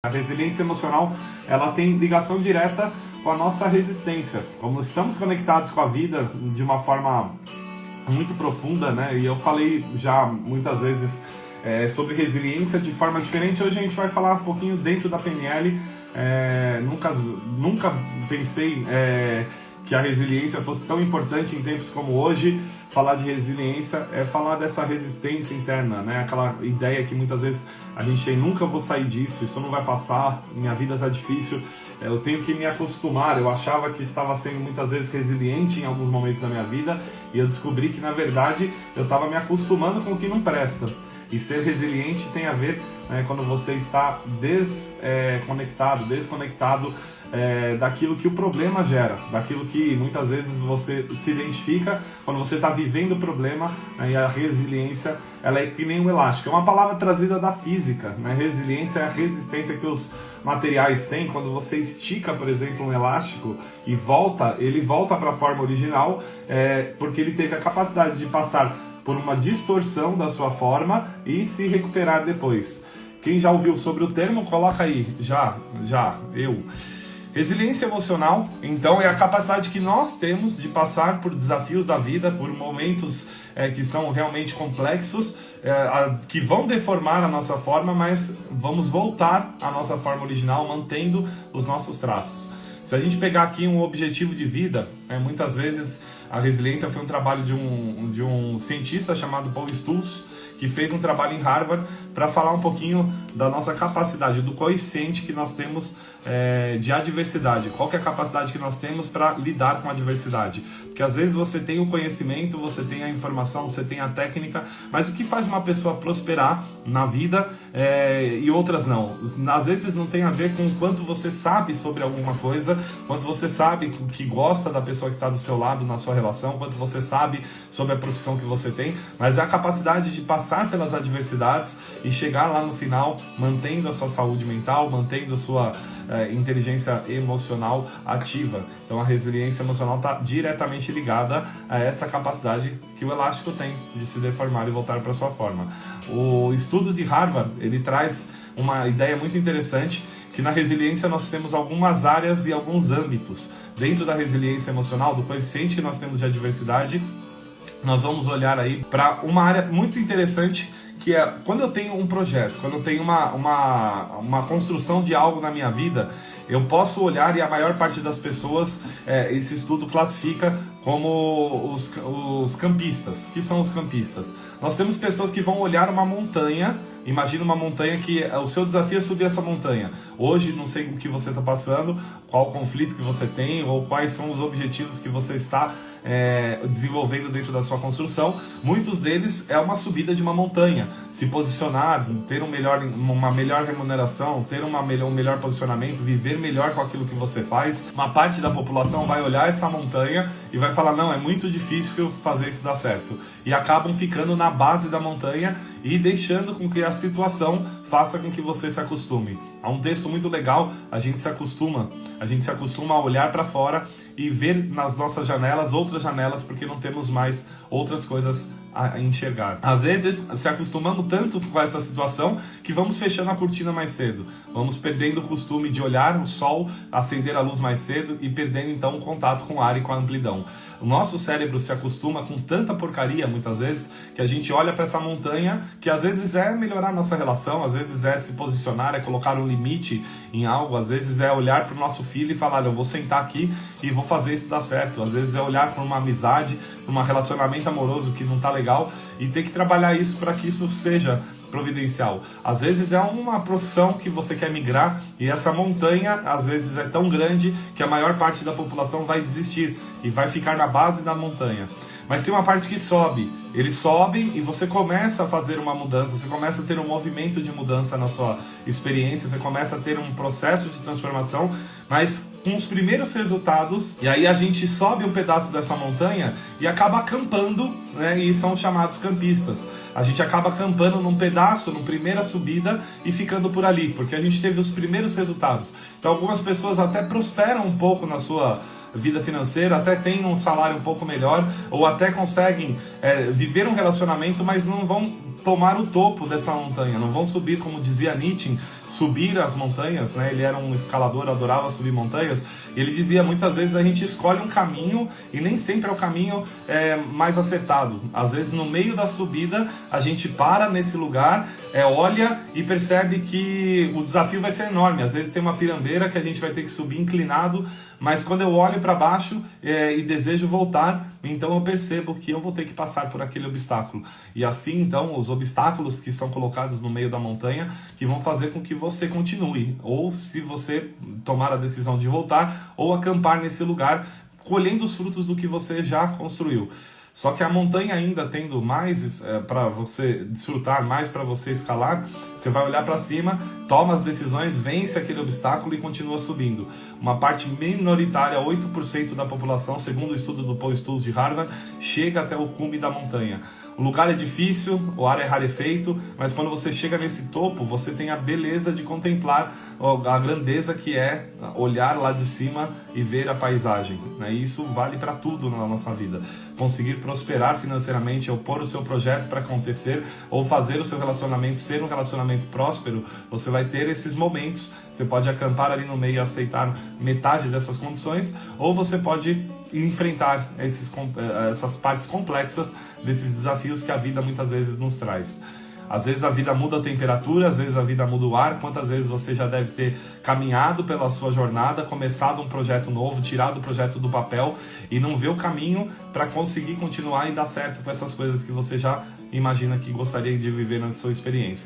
A resiliência emocional, ela tem ligação direta com a nossa resistência. Como estamos conectados com a vida de uma forma muito profunda, né? E eu falei já muitas vezes sobre resiliência de forma diferente. Hoje a gente vai falar um pouquinho dentro da PNL. Nunca pensei que a resiliência fosse tão importante em tempos como hoje. Falar de resiliência é falar dessa resistência interna, né? Aquela ideia que muitas vezes a gente tem, nunca vou sair disso, isso não vai passar, minha vida tá difícil, eu tenho que me acostumar. Eu achava que estava sendo muitas vezes resiliente em alguns momentos da minha vida e eu descobri que na verdade eu estava me acostumando com o que não presta. E ser resiliente tem a ver, né, quando você está desconectado daquilo que o problema gera, daquilo que muitas vezes você se identifica quando você está vivendo o problema, né, e a resiliência, ela é que nem um elástico. É uma palavra trazida da física, né? Resiliência é a resistência que os materiais têm. Quando você estica, por exemplo, um elástico e ele volta para a forma original, porque ele teve a capacidade de passar por uma distorção da sua forma e se recuperar depois. Quem já ouviu sobre o termo, coloca aí. Eu. Resiliência emocional, então, é a capacidade que nós temos de passar por desafios da vida, por momentos que são realmente complexos, que vão deformar a nossa forma, mas vamos voltar à nossa forma original, mantendo os nossos traços. Se a gente pegar aqui um objetivo de vida, muitas vezes a resiliência foi um trabalho de um cientista chamado Paul Stultz, que fez um trabalho em Harvard para falar um pouquinho da nossa capacidade, do coeficiente que nós temos de adversidade. Qual que é a capacidade que nós temos para lidar com a adversidade? Porque às vezes você tem o conhecimento, você tem a informação, você tem a técnica, mas o que faz uma pessoa prosperar na vida e outras não? Às vezes não tem a ver com o quanto você sabe sobre alguma coisa, quanto você sabe que gosta da pessoa que está do seu lado na sua relação, quanto você sabe sobre a profissão que você tem, mas é a capacidade de passar pelas adversidades e chegar lá no final mantendo a sua saúde mental, mantendo a sua inteligência emocional ativa. Então a resiliência emocional está diretamente ligada a essa capacidade que o elástico tem de se deformar e voltar para sua forma. O estudo de Harvard, ele traz uma ideia muito interessante, que na resiliência nós temos algumas áreas e alguns âmbitos. Dentro da resiliência emocional, do coeficiente que nós temos de adversidade, nós vamos olhar aí para uma área muito interessante, que é quando eu tenho um projeto, quando eu tenho uma construção de algo na minha vida, eu posso olhar, e a maior parte das pessoas, esse estudo classifica como os campistas. O que são os campistas? Nós temos pessoas que vão olhar uma montanha. Imagina uma montanha que o seu desafio é subir essa montanha. Hoje, não sei o que você está passando, qual o conflito que você tem, ou quais são os objetivos que você está desenvolvendo dentro da sua construção. Muitos deles é uma subida de uma montanha, se posicionar, ter uma melhor remuneração, ter um melhor posicionamento, viver melhor com aquilo que você faz. Uma parte da população vai olhar essa montanha e vai falar, não, é muito difícil fazer isso dar certo, e acabam ficando na base da montanha e deixando com que a situação faça com que você se acostume. Há um texto muito legal, a gente se acostuma a olhar para fora e ver nas nossas janelas outras janelas, porque não temos mais outras coisas a enxergar. Às vezes se acostumamos tanto com essa situação que vamos fechando a cortina mais cedo, vamos perdendo o costume de olhar o sol, acender a luz mais cedo e perdendo então o contato com o ar e com a amplidão. O nosso cérebro se acostuma com tanta porcaria, muitas vezes, que a gente olha para essa montanha, que às vezes é melhorar a nossa relação, às vezes é se posicionar, é colocar um limite em algo, às vezes é olhar para o nosso filho e falar, eu vou sentar aqui e vou fazer isso dar certo. Às vezes é olhar para uma amizade, para um relacionamento amoroso que não está legal e ter que trabalhar isso para que isso seja providencial. Às vezes é uma profissão que você quer migrar e essa montanha às vezes é tão grande que a maior parte da população vai desistir e vai ficar na base da montanha. Mas tem uma parte que sobe, eles sobem e você começa a fazer uma mudança, você começa a ter um movimento de mudança na sua experiência, você começa a ter um processo de transformação, mas com os primeiros resultados, e aí a gente sobe um pedaço dessa montanha e acaba acampando, né, e são chamados campistas. A gente acaba acampando num pedaço, numa primeira subida e ficando por ali, porque a gente teve os primeiros resultados. Então algumas pessoas até prosperam um pouco na sua vida financeira, até têm um salário um pouco melhor, ou até conseguem viver um relacionamento, mas não vão tomar o topo dessa montanha, não vão subir, como dizia Nietzsche, subir as montanhas, né? Ele era um escalador, adorava subir montanhas. E ele dizia, muitas vezes a gente escolhe um caminho e nem sempre é o caminho mais acertado. Às vezes no meio da subida a gente para nesse lugar, olha e percebe que o desafio vai ser enorme. Às vezes tem uma pirambeira que a gente vai ter que subir inclinado, mas quando eu olho para baixo e desejo voltar, então eu percebo que eu vou ter que passar por aquele obstáculo. E assim, então, os obstáculos que são colocados no meio da montanha, que vão fazer com que você continue. Ou se você tomar a decisão de voltar, ou acampar nesse lugar, colhendo os frutos do que você já construiu. Só que a montanha ainda tendo mais para você desfrutar, mais para você escalar, você vai olhar para cima, toma as decisões, vence aquele obstáculo e continua subindo. Uma parte minoritária, 8% da população, segundo o estudo do Pew Studies de Harvard, chega até o cume da montanha. O lugar é difícil, o ar é rarefeito, mas quando você chega nesse topo, você tem a beleza de contemplar a grandeza que é olhar lá de cima e ver a paisagem. E isso vale para tudo na nossa vida. Conseguir prosperar financeiramente, ou pôr o seu projeto para acontecer, ou fazer o seu relacionamento ser um relacionamento próspero, você vai ter esses momentos. Você pode acampar ali no meio e aceitar metade dessas condições, ou você pode enfrentar essas partes complexas desses desafios que a vida muitas vezes nos traz. Às vezes a vida muda a temperatura, às vezes a vida muda o ar. Quantas vezes você já deve ter caminhado pela sua jornada, começado um projeto novo, tirado o projeto do papel e não vê o caminho para conseguir continuar e dar certo com essas coisas que você já imagina que gostaria de viver na sua experiência.